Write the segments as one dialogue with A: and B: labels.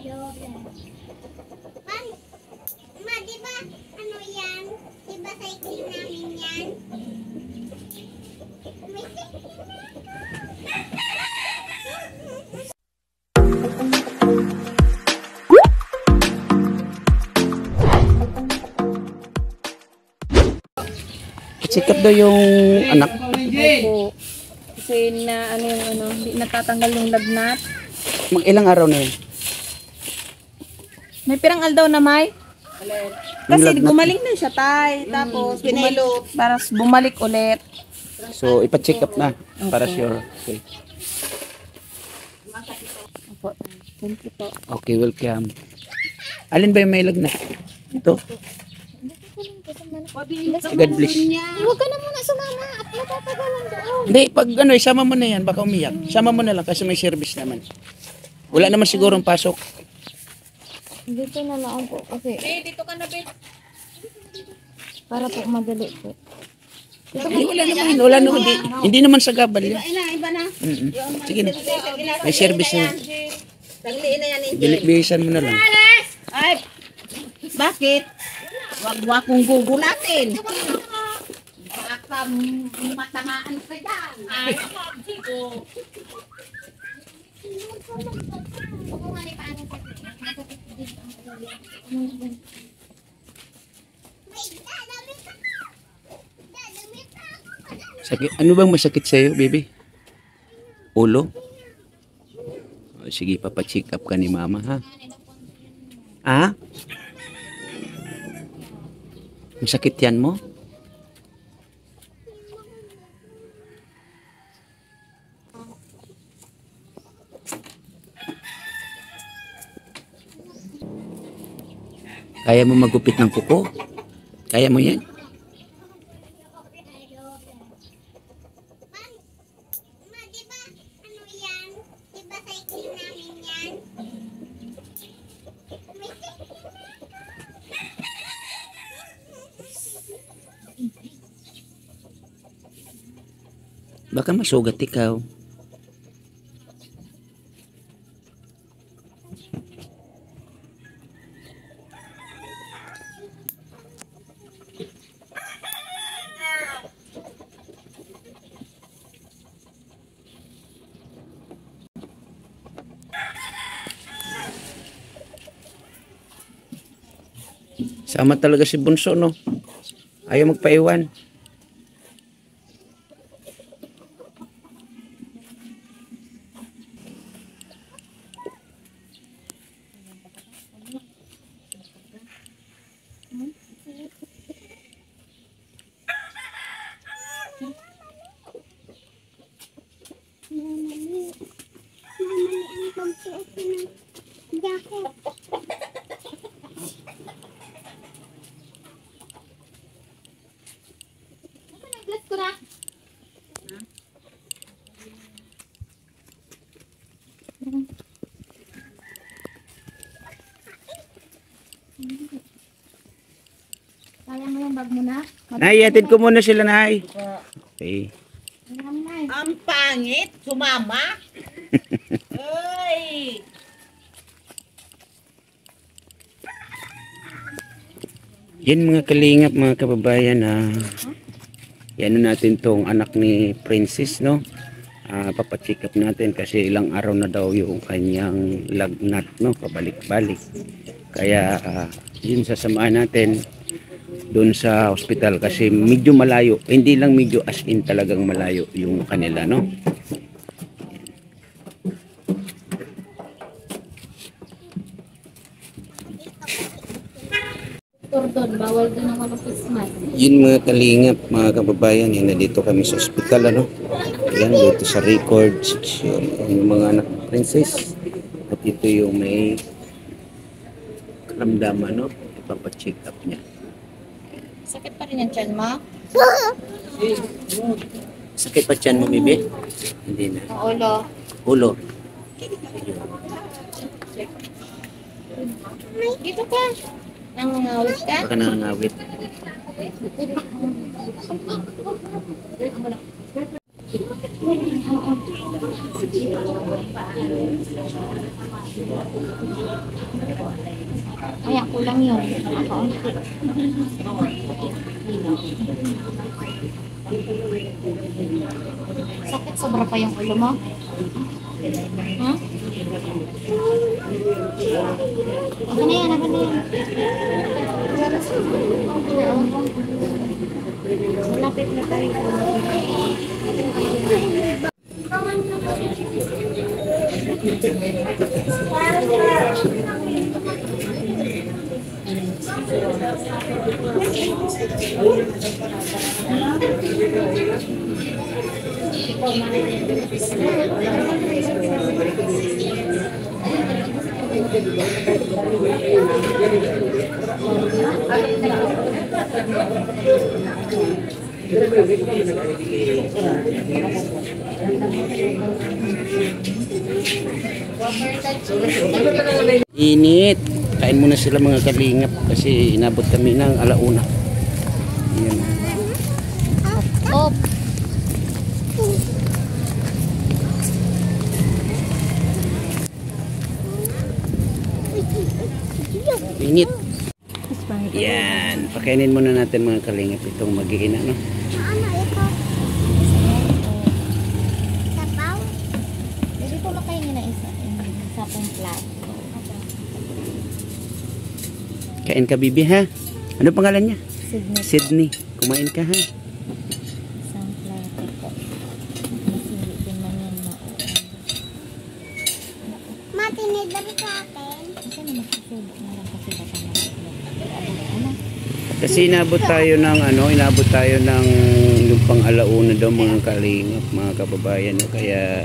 A: Ma, di ba ano yan? Di ba cycling namin yan? May
B: Check up daw yung anak.
C: Opo. Kasi na ano yung ano, hindi natatanggal yung lagnat.
B: Mag ilang araw na yun?
C: May pirang aldaw na may.
B: Yung
C: Kasi
B: lagnat.
C: gumaling na siya tay. Tapos pinilo. Para bumalik ulit.
B: So, ipa-check up na para sure. Okay.
C: Opo. Thank you po.
B: Okay, welcome. Alin ba yung may lagnat? Ito. God bless.
A: Huwag ka na muna sumama at matatagalan doon.
B: Hindi, pag ano, isama mo na yan, baka umiyak. Sama mo na lang kasi may service naman. Wala naman sigurong pasok.
A: Dito na lang po kasi
C: Dito ka na, babe.
A: para po madali po.
B: Hindi, wala naman. Hindi naman sa gabal yan.
C: Iba na.
B: Sige na. May service na.
C: Tagliin na yan,
B: Bilis-bilisan mo na lang.
C: Ay, bakit? Wag kong gugulatin. Baka matamaan ka dyan. Ay,
B: Sakit. Ano bang masakit sa'yo, baby? Ulo? O, sige, papacheck up ka ni mama, ha? Ha? Masakit yan mo? Kaya mo magupit ng kuko? Kaya mo yan?
A: Ma, di ba ano yan? Di ba cycling namin yan? May
B: Baka masugat ikaw. Sama talaga si Bunso, no? Ayaw magpaiwan.
A: jacket. Nag-glass ko na. Kaya mo yung bag mo na?
B: Nay, atid ko muna sila, Nay. Okay.
C: ang pangit, sumama. Ay!
B: Yan mga kalingap, mga kababayan, yan natin tong anak ni Princess, no? Papacheck up natin kasi ilang araw na daw yung kanyang lagnat, no? Pabalik-balik. Kaya yun sasamahan natin doon sa hospital kasi medyo malayo, hindi lang medyo, as in talagang malayo yung kanila, no?
A: Tordon, bawal din ang manupis man.
B: Yun mga kalingap, mga kababayan, yan dito kami sa hospital, ano? Yan, dito sa record section yung mga anak ni Princess. At ito yung may karamdaman, no? Ipapacheck up niya.
C: Sakit pa rin yung tiyan mo?
B: Sakit pa tiyan mo, bibi? Hindi na.
C: Ulo.
B: Ulo.
C: Dito ka. Nangangawit ka?
B: Baka nangangawit.
A: Ay, ako lang yun. Ako. Sakit sobra pa yung ulo mo? Ha? Ako na yan, ako na yan. Malapit na tayo.
B: Init. Kain muna sila mga kalingap kasi inabot kami ng alauna. Ayan.
A: Op.
B: Init. Yan. Pakainin muna natin mga kalingap itong mag-iina. No?
A: Ano ito? Sapaw? Pwede ko makainin na isa. Sa pong plato.
B: Kain ka, bibi, ha? Ano pangalan niya?
A: Sydney.
B: Sydney. Kumain ka, ha?
A: Isang plato po. Masilipin man yan maulan. Matinidar sa akin. Kasi na masusunod na lang kasi baka ano?
B: Kasi inabot tayo ng inabot tayo ng yung pang alauna daw mga kalingap, mga kababayan. No? Kaya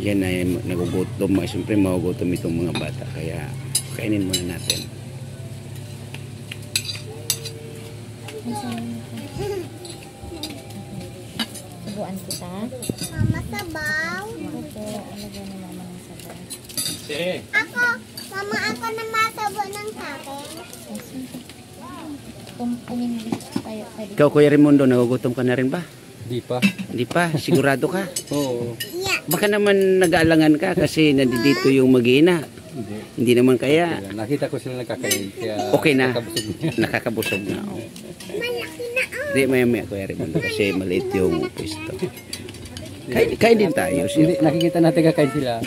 B: yan ay nagugutom. Siyempre magugutom itong mga bata. Kaya kainin muna natin.
A: Subuan kita. Mama, sabaw. Opo, alagyan na mama ng sabaw. Ako, mama, ako na masabaw ng sakin. Kumin tayo.
B: Ikaw, Kuya Raimundo, nagugutom ka na rin ba?
D: Di pa.
B: Hindi pa? Sigurado ka?
D: Oo.
A: Yeah.
B: Baka naman nag-aalangan ka kasi nandito yung mag-iina.
D: Hindi.
B: Hindi naman kaya.
D: Nakita ko sila nagkakain. Kaya
B: Okay na.
D: nakabusog na.
B: Nakakabusog na. Oh.
A: Malaki na oh.
B: Hindi, maya-maya, Kuya Raimundo, kasi maliit yung pwesto. Kain din tayo.
D: Hindi, nakikita natin kakain sila.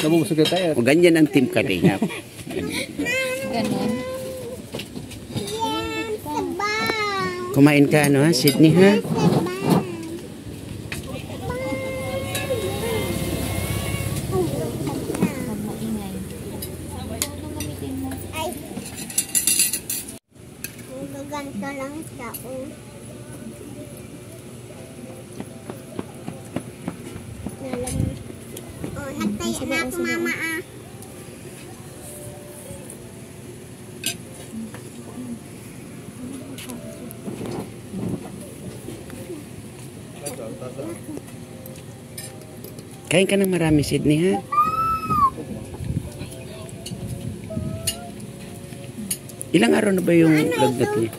D: Nabubusog na tayo.
B: O ganyan ang team kalingap.
A: Ganon. Yan, sabaw.
B: Kumain ka, ha, Sydney, ha?
A: Ganito lang siya, oh. Oh, nagtayo na ako, mama, ah.
B: Kain ka ng marami, Sydney, ha? Ilang araw na ba yung lagnat niya?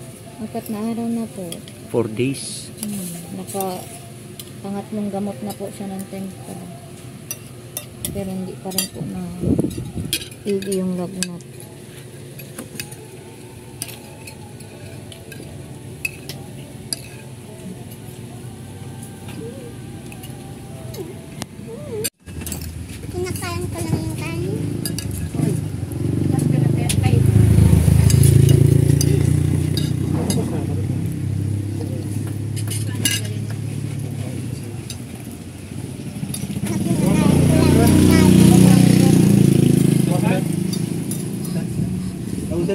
C: 4 na araw na po.
B: 4 days.
C: Pangatlong gamot na po siya ng tempura. Pero hindi pa rin po na hindi yung lagnat.
A: Kinakain ko lang yung kanin.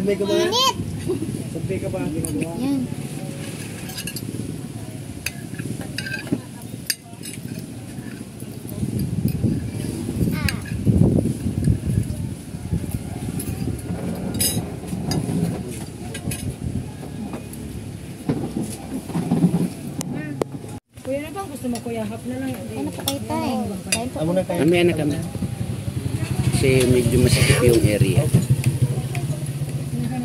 A: Init!
C: Yan.
A: Ah.
C: Kuya na bang gusto mo kuya? Hap na lang.
A: Ano pa kayo tayo? Kain po.
B: Mamaya na kami. Kasi medyo masakit yung area.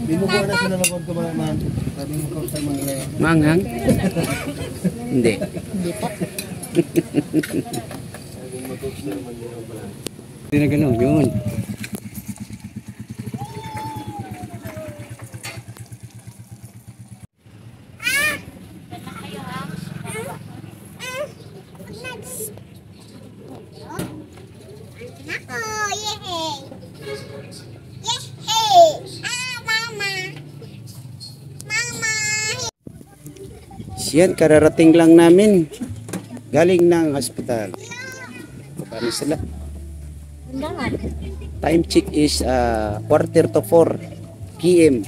D: Binubuha na sila ng konto man.
B: Manghang? Hindi.
C: Hindi po.
D: Hindi na ganun, yun.
A: Nako, yehey! Yehey! Mama! Mama!
B: Yan, kararating lang namin. Galing ng hospital. Paano sila?
C: Undangan.
B: Time check is 3:45 PM.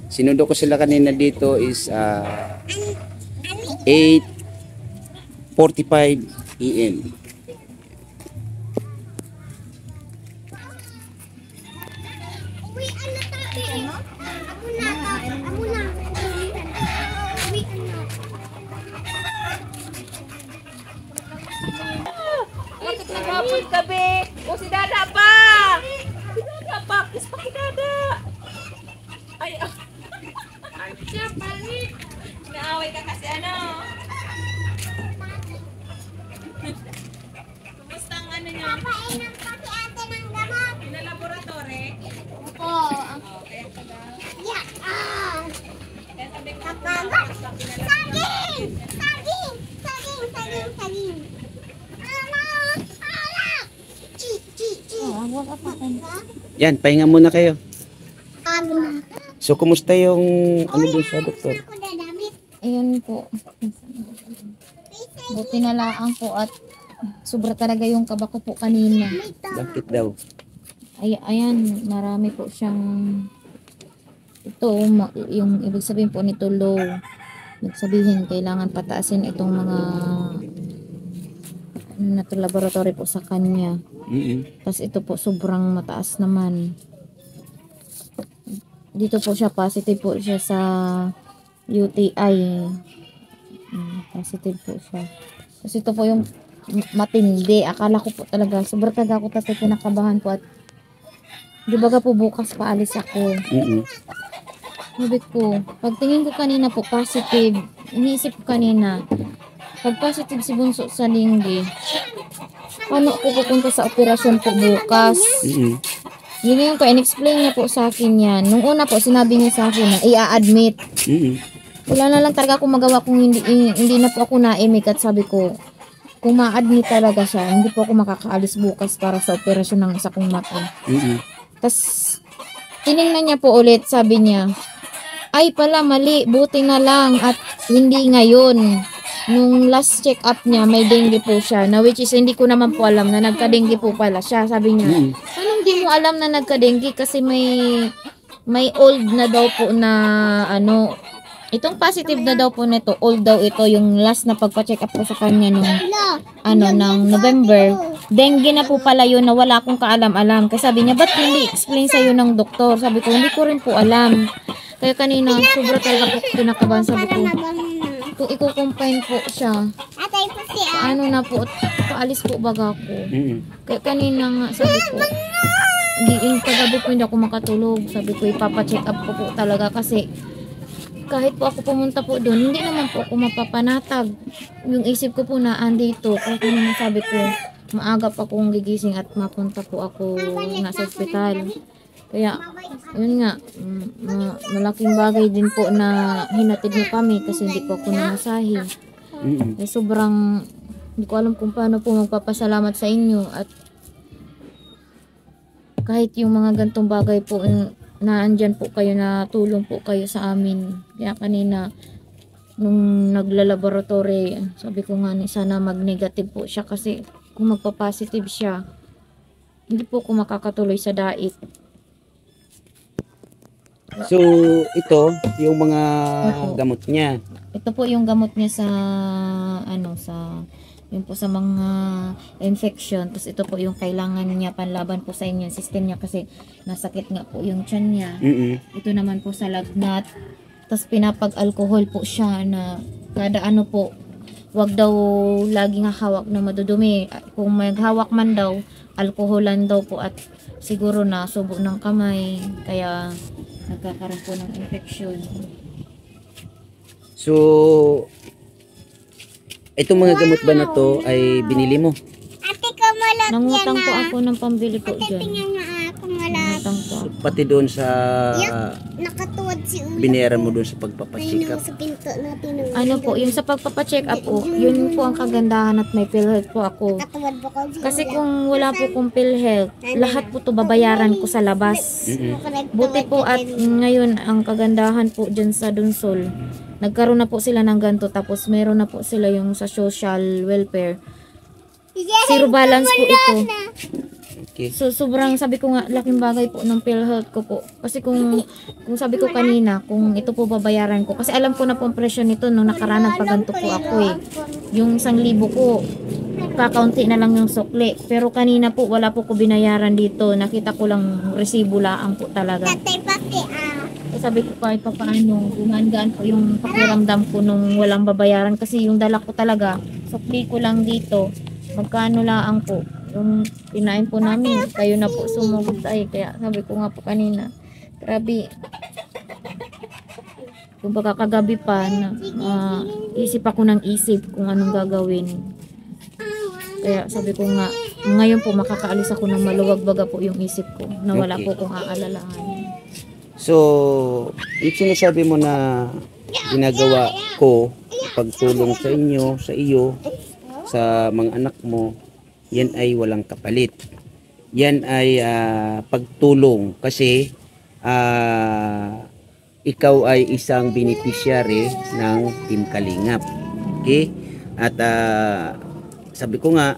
B: Sinundo ko sila kanina dito is 8:45 AM.
A: Uwi, ano tayo? Ako na. Ako na. Uwi, ano?
C: Bakit naghapon gabi? O si Dada pa! Si Dada pa! Kiss pa kay Dada! Ay, siya panik! Naaway ka kasi ano? Kumusta ang ano niyo?
A: Papainom pa si ate ng gamot.
C: Pinalaboratory?
A: Opo.
C: Okay, taga.
A: Yeah.
C: Kaya sabi ko,
A: Saging! Saging! Saging! Saging! Saging! Anak! Anak! Chi! Chi! Chi!
B: Yan, pahinga muna kayo.
A: Anak!
B: So, kumusta yung ano dun sa doktor?
A: Ako dadamit.
C: Ayun po. Buti na lang po at sobra talaga yung kaba ko po kanina.
B: Bakit daw?
C: Ayan, marami po siyang ito, yung ibig sabihin po nito low. Ibig sabihin, kailangan pataasin itong mga laboratory po sa kanya. Tapos ito po sobrang mataas naman. Dito po siya, positive po siya sa UTI. Positive po siya. Tapos ito po yung matindi. Akala ko po talaga, sobrang talaga ako tapos kinakabahan po at di baga po bukas paalis ako. Sabi ko, pagtingin ko kanina po positive, iniisip ko kanina, pag positive si Bunso sa linggi, paano ako pupunta sa operasyon po bukas? Yun yung ko, in-explain niya po sa akin yan. Nung una po, sinabi niya sa akin na i-admit. Wala na lang talaga akong magawa kung hindi na po ako naimik at sabi ko, kung ma-admit talaga siya, hindi po ako makakaalis bukas para sa operasyon ng isa kong mata. Tapos, tinignan niya po ulit, sabi niya, ay pala mali, buti na lang at hindi ngayon. Nung last check-up niya, may dengue po siya, na which is hindi ko naman po alam na nagka-dengue po pala siya. Sabi niya, anong di mo alam na nagka-dengue kasi may old na daw po na ano, itong positive na daw po nito, old daw ito, yung last na pagpa-check up ko sa kanya nung ng November. Dengue na po pala yun na wala akong kaalam-alam. Kasi sabi niya, ba't hindi explain sa'yo ng doktor? Sabi ko, hindi ko rin po alam. Kaya kanina, sobra talaga po kinakabahan. Sabi ko, kung i-confine po siya,
A: Atay po si
C: ano na po, paalis po baga ako. Kaya kanina nga, sabi ko, kagabi po hindi ako makatulog. Sabi ko, ipapacheck up ko po talaga kasi kahit po ako pumunta po doon, hindi naman po ako mapapanatag. Yung isip ko po na andito, kaya kanina sabi ko, maaga pa akong gigising at mapunta po ako nasa ospital. Kaya, yun nga, malaking bagay din po na hinatid mo kami kasi hindi po ako namasahe. Eh, sobrang, hindi ko alam kung paano po magpapasalamat sa inyo at kahit yung mga gantong bagay po na andyan po kayo, na tulong po kayo sa amin. Kaya kanina, nung naglalaboratory, sabi ko nga sana mag-negative po siya kasi kung magpa-positive siya, hindi po ako makakatuloy sa diet.
B: So, ito, yung mga gamot niya.
C: Ito po yung gamot niya sa, yun po sa mga infection. Tapos ito po yung kailangan niya panlaban po sa inyong system niya kasi nasakit nga po yung tiyan niya. Ito naman po sa lagnat. Tapos pinapag-alcohol po siya na kada ano po, wag daw laging hawak na madudumi. Kung maghawak man daw, alkoholan daw po at siguro na subo ng kamay kaya nagkakaroon po ng infection.
B: So, itong mga gamot ba na to ay binili mo?
A: Ate ko malak
C: Nangutang po ako ng pambili po dyan.
A: Tingnan nga ako malak.
C: Nangutang po ako.
B: Pati doon sa
A: Nakatuwad si Ulo.
B: binayaran mo doon sa
A: Ayun
B: pagpapacheck up.
A: sa pinto natin.
C: Ano po, yung sa pagpapacheck up po, yun po ang kagandahan at may PhilHealth po ako.
A: Nakatuwad ba ko?
C: Kasi kung wala po kong PhilHealth, lahat po to babayaran ko sa labas. Buti po at ngayon ang kagandahan po dyan sa Dunsol, nagkaroon na po sila ng ganito tapos meron na po sila yung sa social welfare. Zero balance po ito.
B: Okay.
C: So sobrang sabi ko nga laking bagay po ng PhilHealth ko po. Kasi kung sabi ko kanina, kung ito po babayaran ko kasi alam ko na po ang presyo nito nung nakaraan nagpaganto po ako eh. Yung 1,000 ko kakaunti na lang yung sukli. Pero kanina po wala po ko binayaran dito. Nakita ko lang resibo laang po talaga.
A: Tatay pati
C: Sabi ko kahit pa paano, gumaan-gaan po yung pakiramdam ko nung walang babayaran kasi yung dala ko talaga, sukli ko lang dito, magkano lang po. Yung pinain po namin, kayo na po sumugod tayo. Kaya sabi ko nga po kanina, grabe. Kung baka kagabi pa, isip ako ng isip kung anong gagawin. Kaya sabi ko nga, ngayon po makakaalis ako ng maluwag baga po yung isip ko na wala po kong aalalahanin.
B: So, yung sinasabi mo na ginagawa ko, pagtulong sa inyo, sa iyo, sa mga anak mo, yan ay walang kapalit. Yan ay pagtulong kasi ikaw ay isang beneficiary ng Team Kalingap. Okay? At sabi ko nga,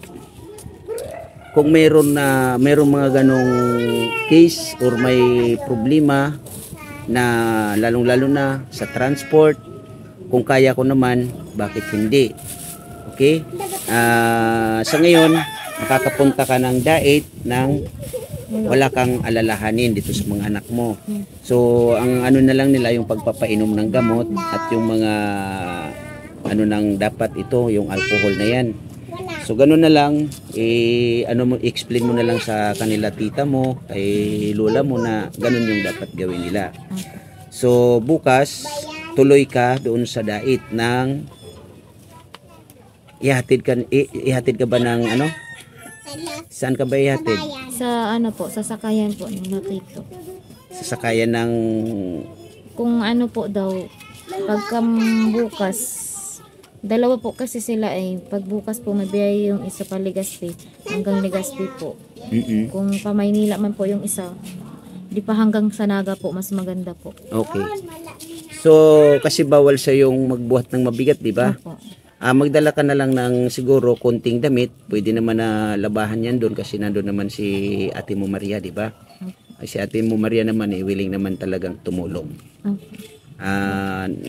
B: kung mayroong mga ganong case or may problema na lalong-lalo na sa transport, kung kaya ko naman, bakit hindi? Okay? Sa ngayon, makakapunta ka ng diet ng wala kang alalahanin dito sa mga anak mo. So, ang ano na lang nila yung pagpapainom ng gamot at yung mga ano nang dapat ito, yung alcohol na yan. So ganun na lang, explain mo na lang sa kanila tita mo, kay lola mo na ganun yung dapat gawin nila. So bukas, tuloy ka doon sa dait ng ihatid ka ba ng ano? Saan ka ba ihatid?
C: Sa ano po, sa sakayan po ng natito.
B: Sa sakayan ng
C: Kung ano po daw, pagka bukas, dalawa po kasi sila ay pagbukas po mabiyay yung isa pa Legazpi hanggang Legazpi po. Kung pa Maynila man po yung isa, di pa hanggang Sanaga po, mas maganda po.
B: Okay. So kasi bawal sa yung magbuhat ng mabigat, di ba?
C: Opo.
B: Magdala ka na lang ng siguro konting damit, pwede naman na labahan yan doon kasi nandoon naman si Ate mo Maria, di ba? Si Ate mo Maria naman willing naman talagang tumulong.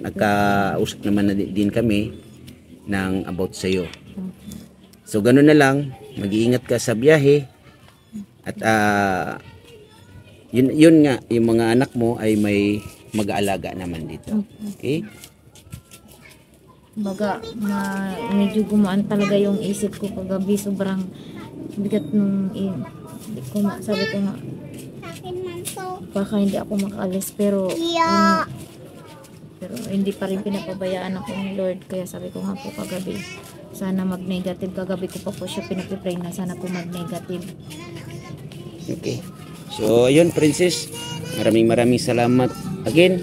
B: Nagkausap naman na din kami ng about sa iyo. So ganun na lang, mag-iingat ka sa biyahe at yun nga, yung mga anak mo ay may mag-aalaga naman dito. Okay?
C: Baga, medyo gumaan talaga yung isip ko kagabi, sobrang bigat nung sabi ko nga baka hindi ako makaalis pero pero hindi pa rin pinapabayaan ako ng Lord. Kaya sabi ko nga po kagabi, sana mag-negative. Kagabi ko pa po siya pinag-pray na sana po mag-negative.
B: Okay. So, ayun, Princess. Maraming salamat again.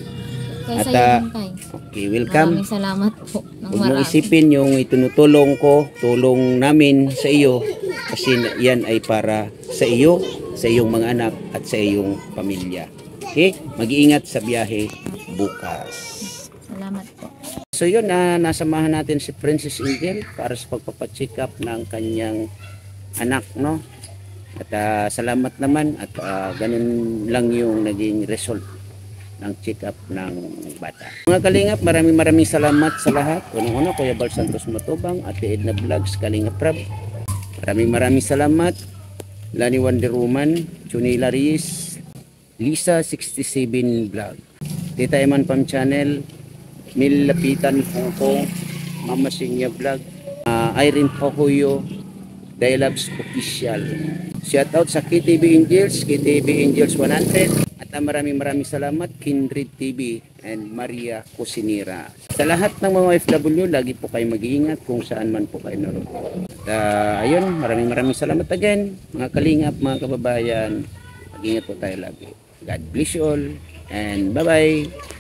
C: Kaya
B: okay, welcome.
C: Maraming salamat po.
B: Huwag mong isipin yung itinutulong ko, tulong namin sa iyo. Kasi yan ay para sa iyo, sa iyong mga anak at sa iyong pamilya. Okay? Mag-iingat sa biyahe bukas.
C: Salamat po.
B: So yun, nasamahan natin si Princess Angel para sa pagpapacheck up ng kanyang anak, no? At salamat naman at ganun lang yung naging result ng check up ng bata. Mga Kalingap, maraming salamat sa lahat. Unang-una, Kuya Bal Santos Matubang, Ate Edna Vlogs, Kalingap Prab. Maraming salamat. Lani Wonder Woman, Chunila Reyes, Lisa 67 Vlog, Tita Eman Pam Channel, Mil Lapitan Hong Kong, Mama Sinya Vlog, Irene Pahuyo, Dialogues Official. Shout out sa KTV Angels, KTV Angels 100. At maraming salamat Kindred TV and Maria Cusinera. Sa lahat ng mga OFW, lagi po kayo mag-iingat kung saan man po kayo naroon. At ayun, maraming salamat again, mga kalingap, mga kababayan. Mag-ingat po tayo lagi. God bless you all and bye-bye.